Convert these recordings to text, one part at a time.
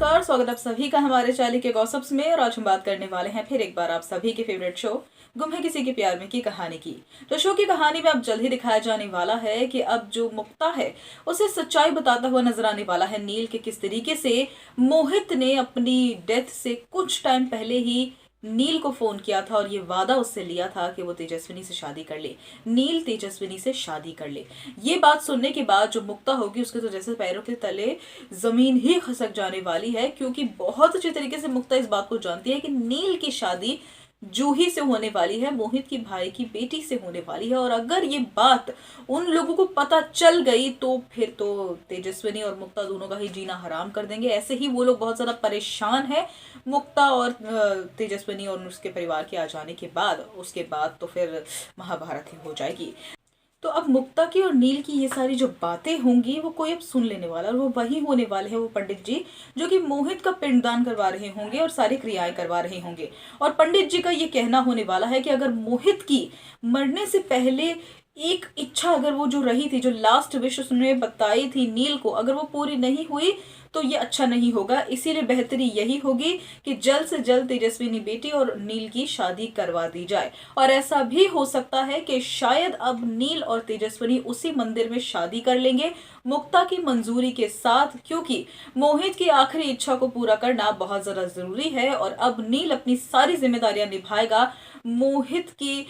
नमस्कार, स्वागत आप सभी का हमारे चैनल के गॉसिप्स में। और आज हम बात करने वाले हैं फिर एक बार आप सभी के फेवरेट शो गुम है किसी के प्यार में की कहानी की। तो शो की कहानी में अब जल्द ही दिखाया जाने वाला है कि अब जो मुक्ता है उसे सच्चाई बताता हुआ नजर आने वाला है नील के किस तरीके से मोहित ने अपनी डेथ से कुछ टाइम पहले ही नील को फोन किया था और ये वादा उससे लिया था कि वो तेजस्विनी से शादी कर ले, नील तेजस्विनी से शादी कर ले। ये बात सुनने के बाद जो मुक्ता होगी उसके तो जैसे पैरों के तले जमीन ही खसक जाने वाली है, क्योंकि बहुत अच्छी तरीके से मुक्ता इस बात को जानती है कि नील की शादी जूही से होने वाली है, मोहित की भाई की बेटी से होने वाली है। और अगर ये बात उन लोगों को पता चल गई तो फिर तो तेजस्विनी और मुक्ता दोनों का ही जीना हराम कर देंगे। ऐसे ही वो लोग बहुत ज्यादा परेशान है, मुक्ता और तेजस्विनी और उसके परिवार के आ जाने के बाद। उसके बाद तो फिर महाभारत ही हो जाएगी। तो अब मुक्ता की और नील की ये सारी जो बातें होंगी वो कोई अब सुन लेने वाला, और वो वही होने वाले हैं वो पंडित जी जो कि मोहित का पिंडदान करवा रहे होंगे और सारी क्रियाएं करवा रहे होंगे। और पंडित जी का ये कहना होने वाला है कि अगर मोहित की मरने से पहले एक इच्छा, अगर वो जो रही थी, जो लास्ट विश उसने बताई थी नील को, अगर वो पूरी नहीं हुई तो ये अच्छा नहीं होगा। इसीलिए बेहतरी यही होगी कि जल्द से जल्द तेजस्विनी बेटी और नील की शादी करवा दी जाए। और ऐसा भी हो सकता है कि शायद अब नील और तेजस्विनी उसी मंदिर में शादी कर लेंगे मुक्ता की मंजूरी के साथ, क्योंकि मोहित की आखिरी इच्छा को पूरा करना बहुत ज्यादा जरूरी है। और अब नील अपनी सारी जिम्मेदारियां निभाएगा मोहित की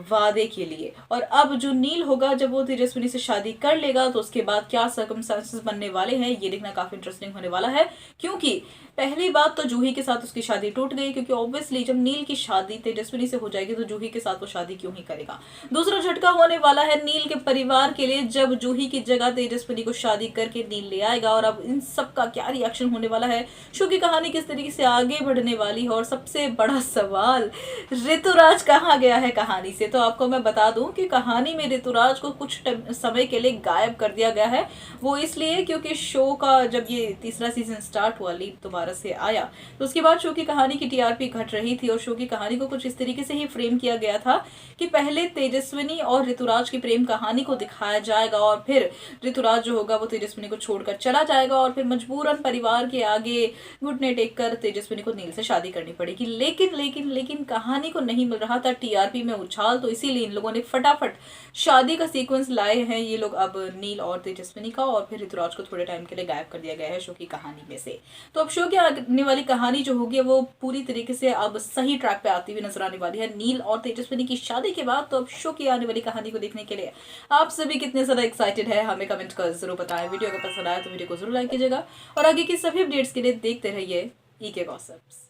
वादे के लिए। और अब जो नील होगा जब वो तेजस्विनी से शादी कर लेगा तो उसके बाद क्या सर्कमस्टेंसेस बनने वाले हैं ये देखना काफी इंटरेस्टिंग होने वाला है। क्योंकि पहली बात तो जूही के साथ उसकी शादी टूट गई, क्योंकि ऑब्वियसली जब नील की शादी तेजस्विनी से हो जाएगी तो जूही के साथ वो शादी क्यों ही करेगा। दूसरा झटका होने वाला है नील के परिवार के लिए, जब जूही की जगह तेजस्विनी को शादी करके नील ले आएगा। और अब इन सब का क्या रिएक्शन होने वाला है, शो की कहानी किस तरीके से आगे बढ़ने वाली है, और सबसे बड़ा सवाल ऋतुराज कहाँ गया है कहानी से। तो आपको मैं बता दूं कि कहानी में ऋतुराज को कुछ समय के लिए गायब कर दिया गया है। वो इसलिए क्योंकि शो का जब ये तीसरा सीजन स्टार्ट हुआ, लीप दोबारा से आया, तो उसके बाद शो की कहानी की टीआरपी घट रही थी। और शो की कहानी को कुछ इस तरीके से ही फ्रेम किया गया था कि पहले तेजस्विनी और ऋतुराज की प्रेम कहानी को दिखाया जाएगा और फिर ऋतुराज जो होगा वो तेजस्विनी को छोड़कर चला जाएगा और फिर मजबूरन परिवार के आगे घुटने टेक कर तेजस्विनी को नील से शादी करनी पड़ेगी। लेकिन लेकिन लेकिन कहानी को नहीं मिल रहा था टीआरपी में उछाल, तो इसीलिए इन लोगों ने फटाफट शादी का सीक्वेंस लाए हैं ये लोग अब नील और तेजस्विनी का, और फिर ऋतुराज को थोड़े टाइम के लिए गायब कर दिया गया है शो की कहानी में से। तो अब शो की आने वाली कहानी जो होगी वो पूरी तरीके से अब सही ट्रैक पे आती हुई नजर आने वाली है नील और तेजस्विनी की शादी के बाद। तो अब शो की आने वाली कहानी को देखने के लिए आप सभी कितने ज्यादा एक्साइटेड है हमें कमेंट कर जरूर बताएं। वीडियो अगर पसंद आया तो वीडियो को जरूर लाइक कीजिएगा और आगे की सभी अपडेट्स के लिए देखते रहिए ईके गॉसिप्स।